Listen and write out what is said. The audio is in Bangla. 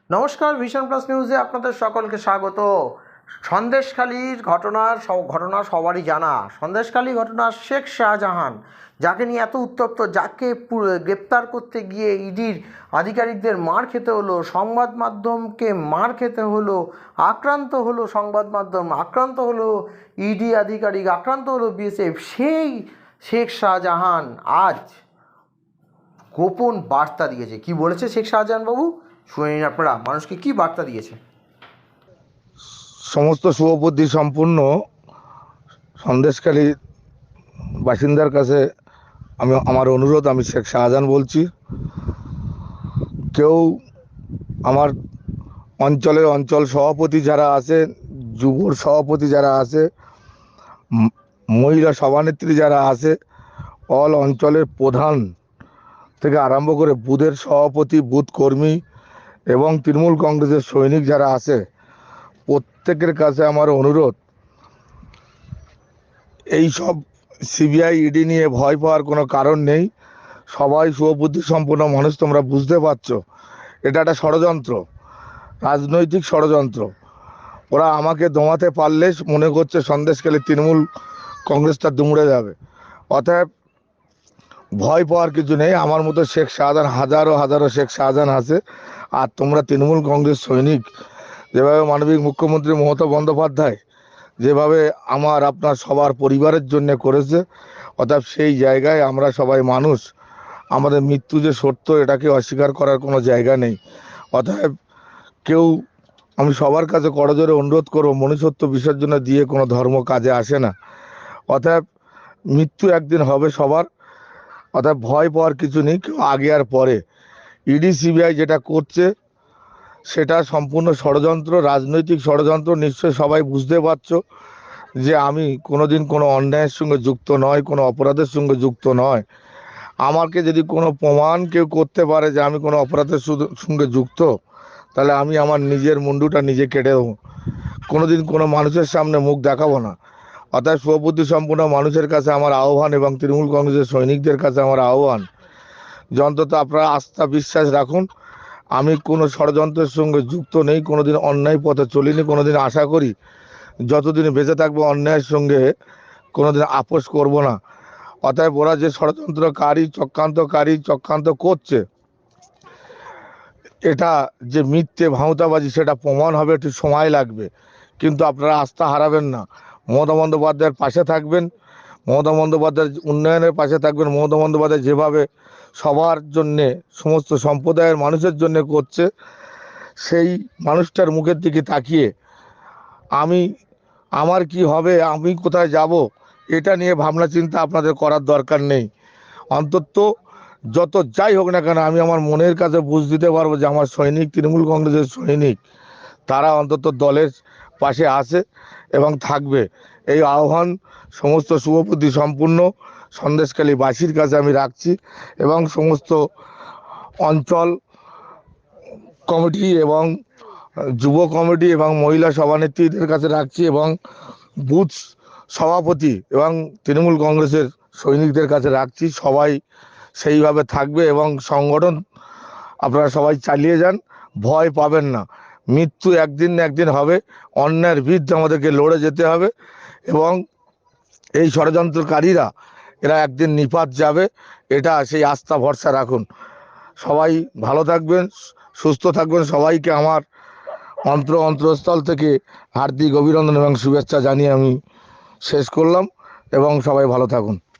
নমস্কার, ভিশন প্লাস নিউজে আপনাদের সকলকে স্বাগত। সন্দেশখালির ঘটনা সবারই জানা। সন্দেশখালি ঘটনার শেখ শাহজাহান, যাকে নিয়ে এত উত্তপ্ত, যাকে গ্রেপ্তার করতে গিয়ে ইডির আধিকারিকদের মার খেতে হলো, সংবাদ মাধ্যমকে মার খেতে হলো, আক্রান্ত হলো সংবাদ মাধ্যম, আক্রান্ত হলো ইডি আধিকারিক, আক্রান্ত হলো বিএসএফ, সেই শেখ শাহজাহান আজ গোপন বার্তা দিয়েছে। কি বলেছে শেখ শাহজাহান বাবু, শুনে নিন আপনারা। মানুষকে কি বার্তা দিয়েছে? সমস্ত শুভবুদ্ধি সম্পূর্ণ সন্দেশখালী বাসিন্দার কাছে আমার অনুরোধ, আমি শেখ শাহজাহান বলছি। কেউ আমার অঞ্চল সভাপতি যারা আছে, যুবর সভাপতি যারা আছে, মহিলা সভানেত্রী যারা আছে, অল অঞ্চলের প্রধান থেকে আরম্ভ করে বুথের সভাপতি, বুথ কর্মী এবং তৃণমূল কংগ্রেসের সৈনিক যারা আছে, প্রত্যেকের কাছে আমার অনুরোধ, এই সব সিবিআই ইডি নিয়ে ভয় পাওয়ার কোনো কারণ নেই। সবাই শুভবুদ্ধি সম্পন্ন মানুষ, তোমরা বুঝতে পারছো এটা একটা ষড়যন্ত্র, রাজনৈতিক ষড়যন্ত্র। ওরা আমাকে দমাতে পারলে মনে করছে সন্দেশখালী তৃণমূল কংগ্রেসটা দুমড়ে যাবে। অতএব ভয় পাওয়ার কিছু নেই। আমার মতো শেখ শাহজাহান হাজারো হাজারো শেখ শাহজাহান আছে। আর তোমরা তৃণমূল কংগ্রেস সৈনিক, যেভাবে মাননীয় মুখ্যমন্ত্রী মমতা বন্দ্যোপাধ্যায় যেভাবে আপনার সবার পরিবারের জন্য করেছে, অর্থাৎ সেই জায়গায় আমরা সবাই মানুষ, আমাদের মৃত্যু যে সত্য এটাকে অস্বীকার করার কোনো জায়গা নেই। অতএব কেউ, আমি সবার কাছে করজোরে অনুরোধ করবো, মনুষ্যত্ব বিসর্জন দিয়ে কোনো ধর্ম কাজে আসে না। অতএব মৃত্যু একদিন হবে সবার, অতএব ভয় পাওয়ার কিছু নেই। কেউ আগে আর পরে ইডি সিবিআই যেটা করছে সেটা সম্পূর্ণ ষড়যন্ত্র, রাজনৈতিক ষড়যন্ত্র। নিশ্চয়ই সবাই বুঝতে পারছো যে আমি কোনোদিন কোনো অন্যায়ের সঙ্গে যুক্ত নয়, কোনো অপরাধের সঙ্গে যুক্ত নয়। আমাকে যদি কোনো প্রমাণ কেউ করতে পারে যে আমি কোনো অপরাধের সঙ্গে যুক্ত, তাহলে আমি আমার নিজের মুন্ডুটা নিজে কেটে দেবো। কোনোদিন কোনো মানুষের সামনে মুখ দেখাবো না। অর্থাৎ সুবুদ্ধি সম্পূর্ণ মানুষের কাছে আমার আহ্বান, এবং তৃণমূল কংগ্রেসের সৈনিকদের কাছে আমার আহ্বান যে অন্তত আপনারা আস্থা বিশ্বাস রাখুন। আমি কোনো ষড়যন্ত্রের সঙ্গে যুক্ত নেই, কোনোদিন অন্যায় পথে চলিনি, কোনোদিন আশা করি যতদিন বেঁচে থাকবো অন্যায়ের সঙ্গে কোনোদিন আপোষ করব না। অতএব ওরা যে ষড়যন্ত্রকারী চক্রান্ত করছে, এটা যে মিথ্যে ভাঁওতাবাজি সেটা প্রমাণ হবে, একটু সময় লাগবে, কিন্তু আপনারা আস্থা হারাবেন না। মমতা বন্দ্যোপাধ্যায়ের পাশে থাকবেন, মমতা বন্দ্যোপাধ্যায়ের উন্নয়নের পাশে থাকবেন। মমতা বন্দ্যোপাধ্যায় যেভাবে সবার জন্যে, সমস্ত সম্প্রদায়ের মানুষের জন্য করছে, সেই মানুষটার মুখের দিকে তাকিয়ে আমার কি হবে, আমি কোথায় যাব, এটা নিয়ে ভাবনা চিন্তা আপনাদের করার দরকার নেই। অন্তত যত যাই হোক না কেন, আমি আমার মনের কাছে বুঝ দিতে পারবো যে আমার সৈনিক, তৃণমূল কংগ্রেসের সৈনিক, তারা অন্তত দলের পাশে আছে এবং থাকবে। এই আহ্বান সমস্ত শুভবুদ্ধি সম্পূর্ণ সন্দেশখালীবাসীর কাছে আমি রাখছি, এবং সমস্ত অঞ্চল কমিটি এবং যুব কমিটি এবং মহিলা সভানেত্রীদের কাছে রাখছি, এবং বুথ সভাপতি এবং তৃণমূল কংগ্রেসের সৈনিকদের কাছে রাখছি। সবাই সেইভাবে থাকবে এবং সংগঠন আপনারা সবাই চালিয়ে যান, ভয় পাবেন না। মৃত্যু একদিন না একদিন হবে, অন্যায়ের বিরুদ্ধে আমাদেরকে লড়ে যেতে হবে, এবং এই ষড়যন্ত্রকারীরা এরা একদিন নিপাত যাবে, এটা সেই আস্থা ভরসা রাখুন। সবাই ভালো থাকবেন, সুস্থ থাকবেন। সবাইকে আমার অন্তরস্থল থেকে হার্দিক অভিনন্দন এবং শুভেচ্ছা জানিয়ে আমি শেষ করলাম, এবং সবাই ভালো থাকুন।